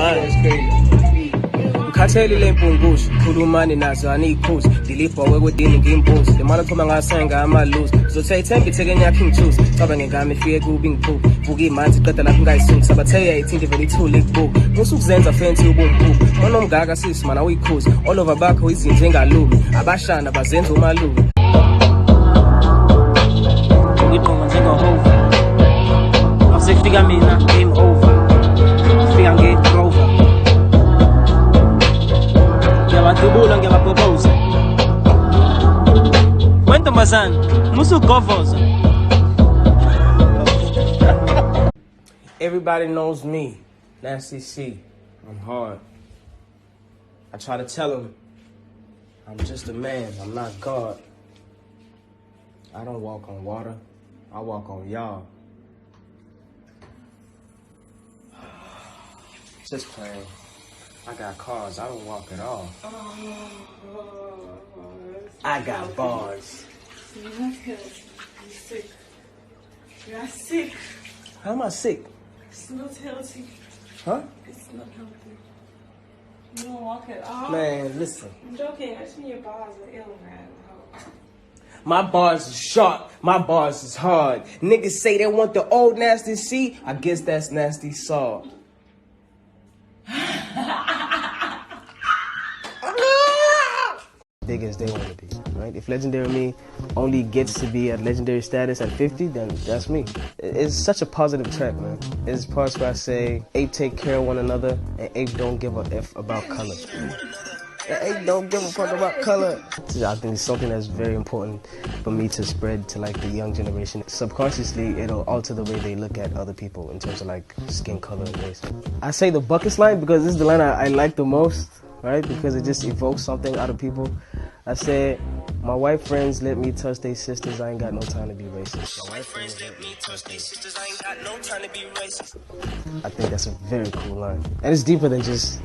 It's crazy. Ukhatheli lempungushu, khulumani nazo anikhuzi. Dilipho wekudini ngimbuzi. Le mali thoma ngasenga amaluzi. Zothathembe itheke yakhe ngithuzi. Cabange ngami ifike kubi ngiphuku. Vuka imanzi qeda lapho ngayisuki. Sabathe 18 vele ithule kubuku. Musukuzenza fancy ubumpuku. Mona umgaga sisi mana uyikhuzi. All over bakho izinto engalumi. Abashana bazenza umalume. Ngidonga njengehova. Asekufika mina game over. Fika ngeDrover. Ngiyabadubula ngiyabapropose. Wentombazana, musugovoza. Everybody knows me, Nasty C. I'm hard. I try to tell them I'm just a man, I'm not God. I don't walk on water, I walk on y'all. Just playing. I got cars, I don't walk at all. I got bars. You're not healthy. You're sick. You're sick. How am I sick? It's not healthy. Huh? It's not healthy. You don't walk at all. Man, listen. I'm joking. I think your bars are ill, man. My bars is sharp, my bars is hard. Niggas say they want the old Nasty C, I guess that's Nasty Saw. Big as they want to be, right? If Legendary Me only gets to be at legendary status at 50, then that's me. It's such a positive track, man. It's parts where I say, ape take care of one another, and ape don't give a F about color. Ape don't give a fuck about color. I think it's something that's very important for me to spread to like the young generation. Subconsciously, it'll alter the way they look at other people in terms of like skin color and race. I say the buckets line because this is the line I like the most, right? Because it just evokes something out of people. I said, my white friends let me touch their sisters, I ain't got no time to be racist. My white friends let me touch their sisters, I ain't got no time to be racist. I think that's a very cool line. And it's deeper than just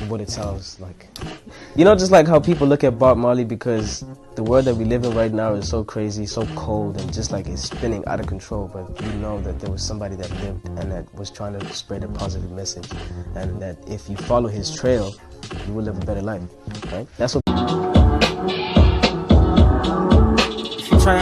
what it sounds like. You know, just like how people look at Bob Marley, because the world that we live in right now is so crazy, so cold, and just like it's spinning out of control. But you know that there was somebody that lived and that was trying to spread a positive message, and that if you follow his trail, you will live a better life, right? That's what. If you try